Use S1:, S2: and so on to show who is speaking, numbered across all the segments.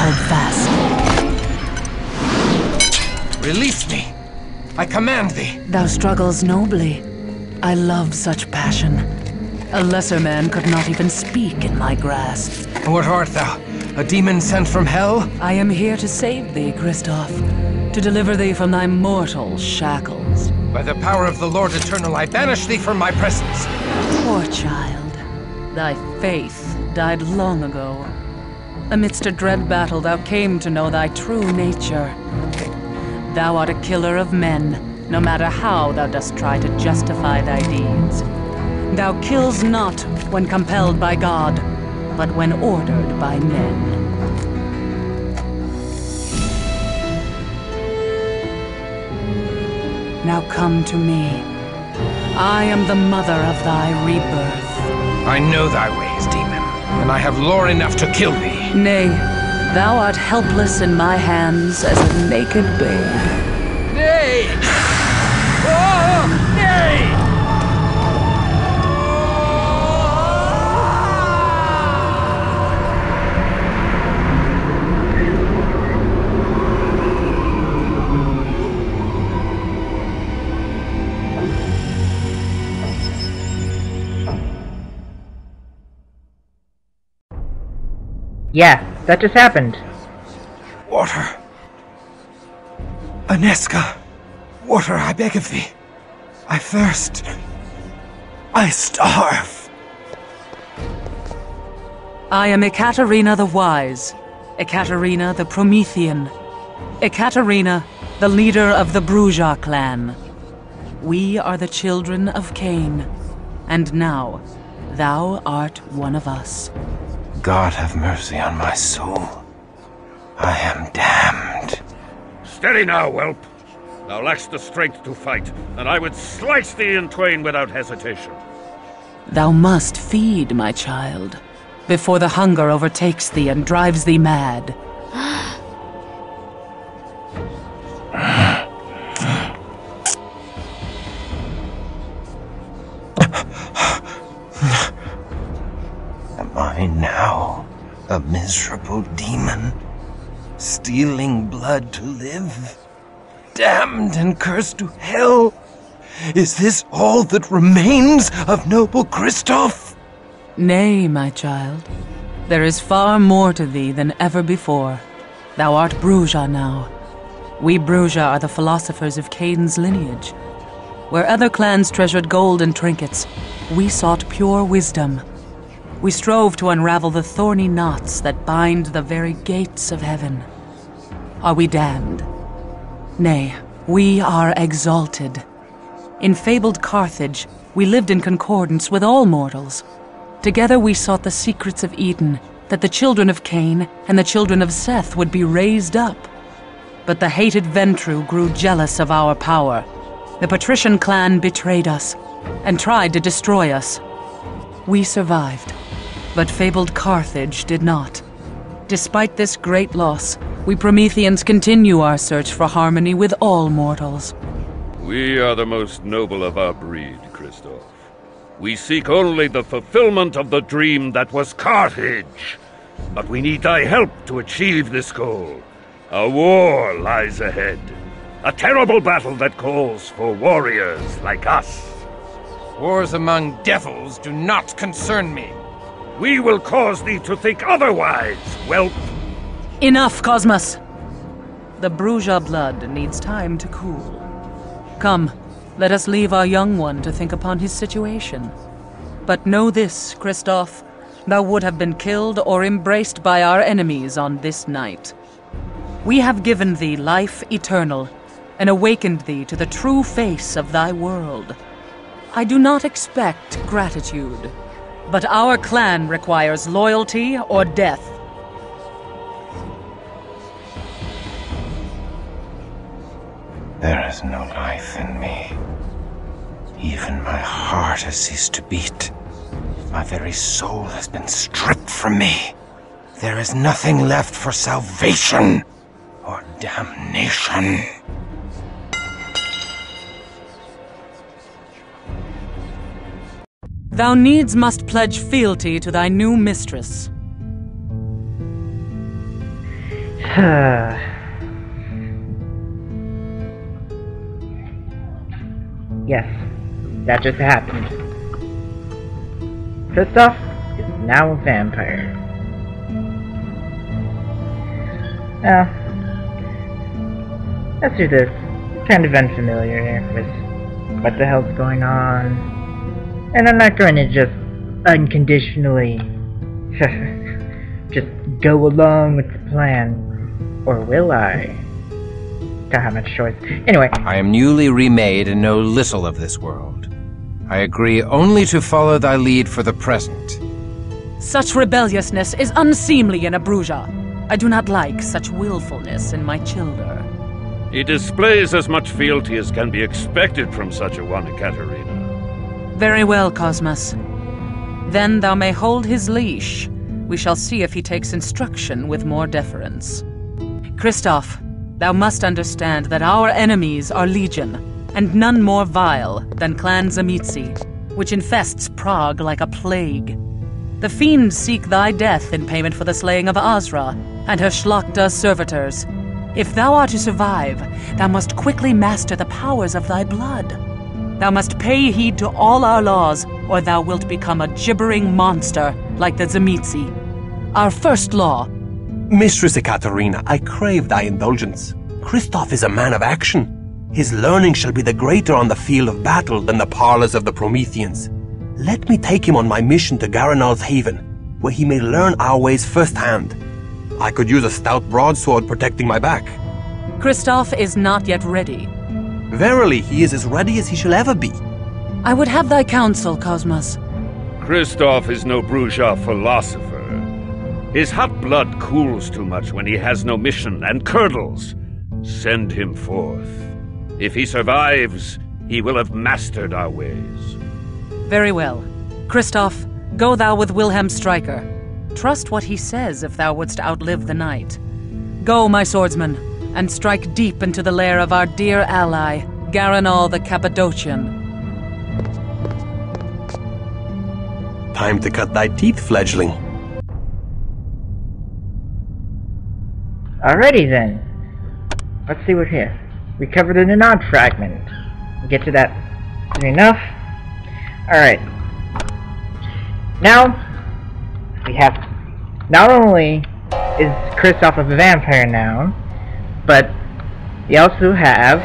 S1: hold fast.
S2: Release me! I command thee!
S1: Thou struggles nobly. I love such passion. A lesser man could not even speak in my grasp.
S2: What art thou? A demon sent from hell?
S1: I am here to save thee, Christoph. To deliver thee from thy mortal shackles.
S2: By the power of the Lord Eternal, I banish thee from my presence.
S1: Poor child. Thy faith died long ago. Amidst a dread battle, thou came to know thy true nature. Thou art a killer of men, no matter how thou dost try to justify thy deeds. Thou kills not when compelled by God, but when ordered by men. Now come to me. I am the mother of thy rebirth.
S2: I know thy ways, demon, and I have lore enough to kill thee.
S1: Nay, thou art helpless in my hands as a naked babe.
S2: Nay! Oh, nay!
S3: Yeah, that just happened.
S2: Water. Aneska. Water, I beg of thee. I thirst. I starve.
S1: I am Ekaterina the Wise, Ekaterina the Promethean, Ekaterina, the leader of the Bruja clan. We are the children of Cain, and now thou art one of us.
S2: God have mercy on my soul. I am damned.
S4: Steady now, whelp. Thou lackst the strength to fight, and I would slice thee in twain without hesitation.
S1: Thou must feed, my child, before the hunger overtakes thee and drives thee mad.
S2: Am I now a miserable demon, stealing blood to live? Damned and cursed to hell? Is this all that remains of noble Christoph?
S1: Nay, my child. There is far more to thee than ever before. Thou art Bruja now. We Bruja are the philosophers of Cain's lineage. Where other clans treasured gold and trinkets, we sought pure wisdom. We strove to unravel the thorny knots that bind the very gates of heaven. Are we damned? Nay, we are exalted. In fabled Carthage, we lived in concordance with all mortals. Together we sought the secrets of Eden, that the children of Cain and the children of Seth would be raised up. But the hated Ventru grew jealous of our power. The patrician clan betrayed us, and tried to destroy us. We survived, but fabled Carthage did not. Despite this great loss, we Prometheans continue our search for harmony with all mortals.
S4: We are the most noble of our breed, Christoph. We seek only the fulfillment of the dream that was Carthage. But we need thy help to achieve this goal. A war lies ahead. A terrible battle that calls for warriors like us.
S2: Wars among devils do not concern me.
S4: We will cause thee to think otherwise, whelp.
S1: Enough, Cosmos! The Bruja blood needs time to cool. Come, let us leave our young one to think upon his situation. But know this, Christoph, thou would have been killed or embraced by our enemies on this night. We have given thee life eternal, and awakened thee to the true face of thy world. I do not expect gratitude, but our clan requires loyalty or death.
S2: There is no life in me. Even my heart has ceased to beat. My very soul has been stripped from me. There is nothing left for salvation or damnation.
S1: Thou needs must pledge fealty to thy new mistress.
S3: Yes, that just happened. Kristoff is now a vampire. Now, let's do this. Kind of unfamiliar with what the hell's going on. And I'm not going to just unconditionally just go along with the plan. Or will I? Don't have much choice. Anyway.
S2: I am newly remade and know little of this world. I agree only to follow thy lead for the present.
S1: Such rebelliousness is unseemly in a Bruja. I do not like such willfulness in my childer.
S4: He displays as much fealty as can be expected from such a one, Katerina.
S1: Very well, Cosmas. Then thou may hold his leash. We shall see if he takes instruction with more deference. Kristoff, thou must understand that our enemies are legion, and none more vile than Clan Zamitzi, which infests Prague like a plague. The fiends seek thy death in payment for the slaying of Azra and her Shlachta servitors. If thou art to survive, thou must quickly master the powers of thy blood. Thou must pay heed to all our laws, or thou wilt become a gibbering monster like the Zamitzi. Our first law.
S5: Mistress Ekaterina, I crave thy indulgence. Kristoff is a man of action. His learning shall be the greater on the field of battle than the parlors of the Prometheans. Let me take him on my mission to Garanal's haven, where he may learn our ways firsthand. I could use a stout broadsword protecting my back.
S1: Kristoff is not yet ready.
S5: Verily, he is as ready as he shall ever be.
S1: I would have thy counsel, Cosmas.
S4: Kristoff is no Bruja philosopher. His hot blood cools too much when he has no mission and curdles. Send him forth. If he survives, he will have mastered our ways.
S1: Very well. Kristoff, go thou with Wilhelm Stryker. Trust what he says if thou wouldst outlive the night. Go, my swordsman, and strike deep into the lair of our dear ally, Garanal the Cappadocian.
S5: Time to cut thy teeth, fledgling.
S3: Alrighty then. Let's see what's here. We covered an odd fragment. We'll get to that soon enough. Alright. Now, we have... Not only is Kristoff a vampire now, but we also have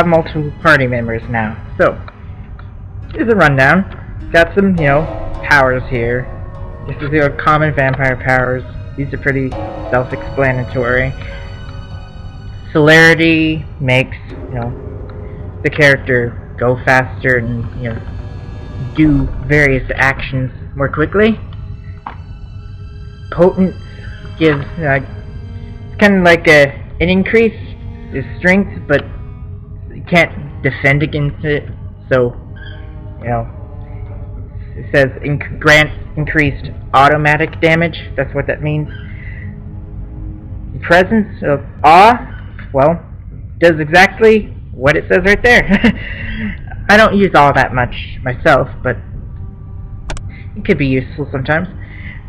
S3: multiple party members now. So, here's a rundown. Got some, powers here. This is your common vampire powers. These are pretty self-explanatory. Celerity makes, the character go faster and, do various actions more quickly. Potence gives, it's kind of like an increase in strength, but you can't defend against it, so, it says grants increased automatic damage. That's what that means. Presence of awe, well, does exactly what it says right there. I don't use all that much myself, but it could be useful sometimes.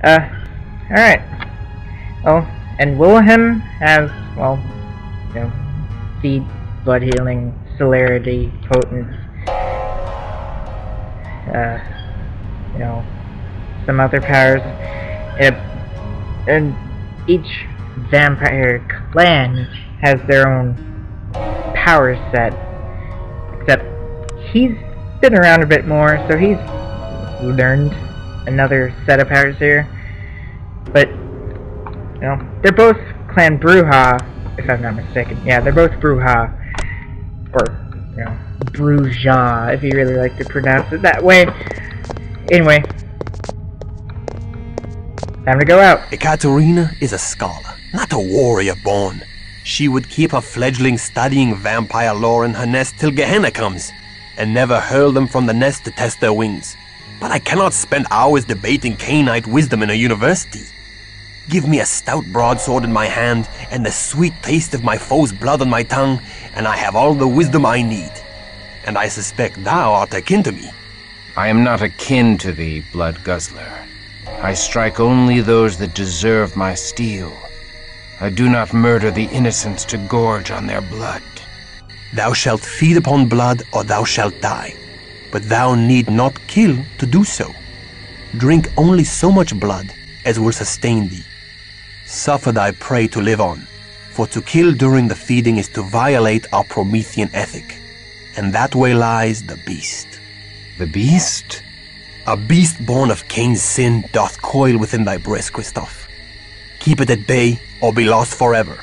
S3: Alright. Oh, and Wilhelm has, speed, blood healing, celerity, potence, some other powers. And each vampire clan has their own power set. Except he's been around a bit more, so he's learned another set of powers here. But, they're both Clan Bruja, if I'm not mistaken. Yeah, they're both Bruja. Or, Bruja, if you really like to pronounce it that way. Anyway, time to go out.
S5: Ekaterina is a scholar, not a warrior born. She would keep her fledgling studying vampire lore in her nest till Gehenna comes, and never hurl them from the nest to test their wings. But I cannot spend hours debating Cainite wisdom in a university. Give me a stout broadsword in my hand, and the sweet taste of my foe's blood on my tongue, and I have all the wisdom I need. And I suspect thou art akin to me.
S2: I am not akin to thee, blood guzzler. I strike only those that deserve my steel. I do not murder the innocents to gorge on their blood.
S5: Thou shalt feed upon blood, or thou shalt die. But thou need not kill to do so. Drink only so much blood as will sustain thee. Suffer thy prey to live on, for to kill during the feeding is to violate our Promethean ethic. And that way lies the beast.
S2: The beast?
S5: A beast born of Cain's sin doth coil within thy breast, Christoph. Keep it at bay, or be lost forever.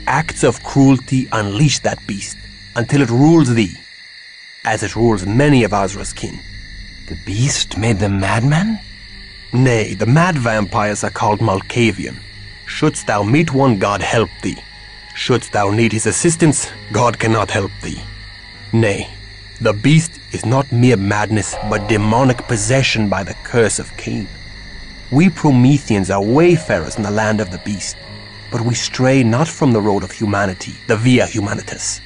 S5: Acts of cruelty unleash that beast, until it rules thee, as it rules many of Azra's kin.
S2: The beast made them madmen?
S5: Nay, the mad vampires are called Malkavian. Shouldst thou meet one, God help thee. Shouldst thou need his assistance, God cannot help thee. Nay, the beast is not mere madness, but demonic possession by the curse of Cain. We Prometheans are wayfarers in the land of the beast, but we stray not from the road of humanity, the via humanitas.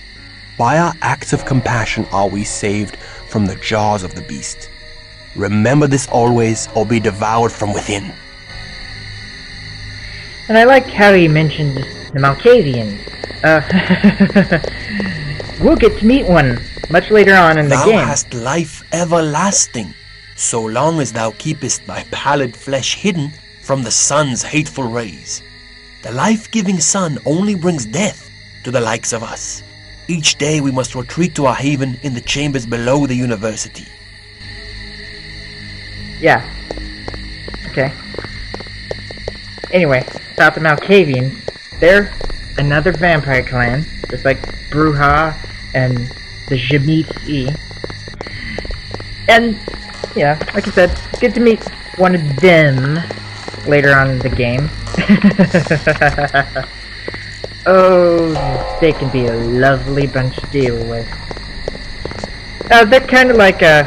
S5: By our acts of compassion are we saved from the jaws of the beast. Remember this always, or be devoured from within.
S3: And I like how he mentioned the Malkavians. We'll get to meet one much later on in the game.
S5: Thou hast life everlasting, so long as thou keepest thy pallid flesh hidden from the sun's hateful rays. The life-giving sun only brings death to the likes of us. Each day we must retreat to our haven in the chambers below the university.
S3: Yeah. Okay. Anyway, about the Malkavians, they're another vampire clan, just like Bruja and the Jamitsi. And, yeah, like I said, get to meet one of them later on in the game. Oh, they can be a lovely bunch to deal with. They're kind of like a...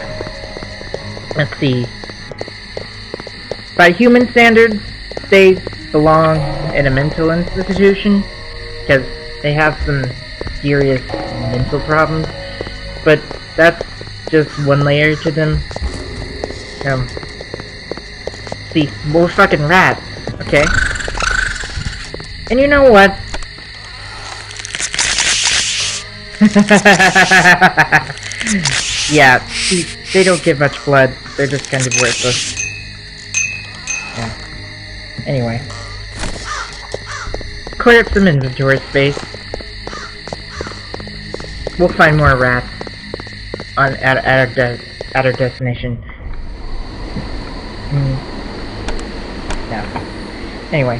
S3: Let's see. By human standards, they belong in a mental institution, because they have some serious mental problems, but that's just one layer to them. See, we're fucking rats, okay? And you know what? Yeah, see, they don't give much blood, they're just kind of worthless. Yeah. Anyway. Clear up some inventory space. We'll find more rats at our destination. Yeah. Anyway.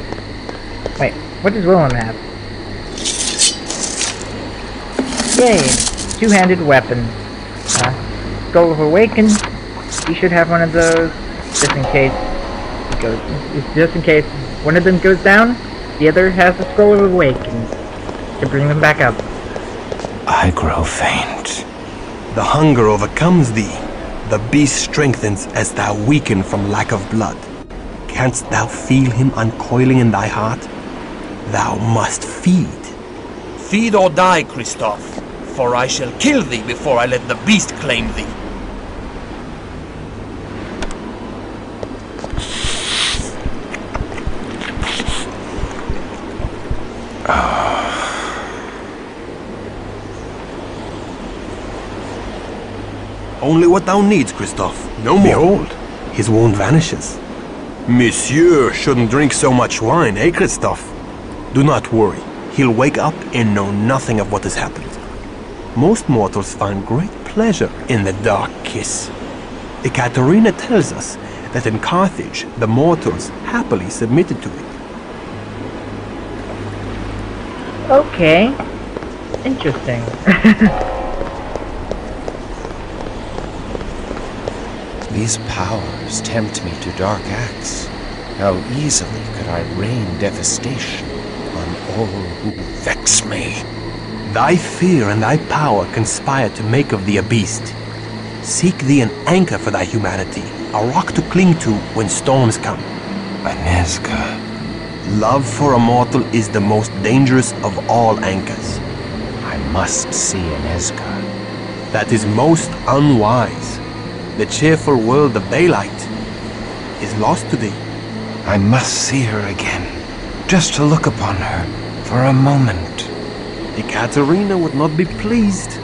S3: Wait, what does Willem have? Yay! Two-handed weapon. Skull of Awaken. You should have one of those, just in case it goes. Just in case one of them goes down, the other has the Skull of Awaken to bring them back up.
S2: I grow faint.
S5: The hunger overcomes thee. The beast strengthens as thou weaken from lack of blood. Canst thou feel him uncoiling in thy heart? Thou must feed. Feed or die, Christoph, for I shall kill thee before I let the beast claim thee. Only what thou needs, Christoph. No more. Behold, his wound vanishes. Monsieur shouldn't drink so much wine, eh, Christoph? Do not worry. He'll wake up and know nothing of what has happened. Most mortals find great pleasure in the dark kiss. Ekaterina tells us that in Carthage, the mortals happily submitted to it.
S3: Okay. Interesting.
S2: These powers tempt me to dark acts. How easily could I rain devastation on all who vex me?
S5: Thy fear and thy power conspire to make of thee a beast. Seek thee an anchor for thy humanity, a rock to cling to when storms come.
S2: Anezka.
S5: Love for a mortal is the most dangerous of all anchors.
S2: I must see Anezka.
S5: That is most unwise. The cheerful world of daylight. is lost to thee.
S2: I must see her again, just to look upon her for a moment.
S5: Ekaterina would not be pleased.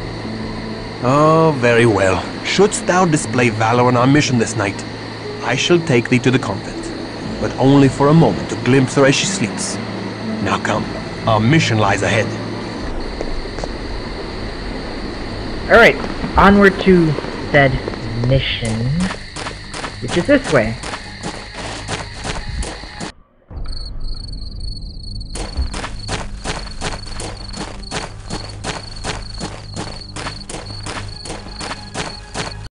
S5: Oh, very well. Shouldst thou display valor on our mission this night, I shall take thee to the convent, but only for a moment to glimpse her as she sleeps. Now come, our mission lies ahead.
S3: Alright, onward to said mission, which is this way.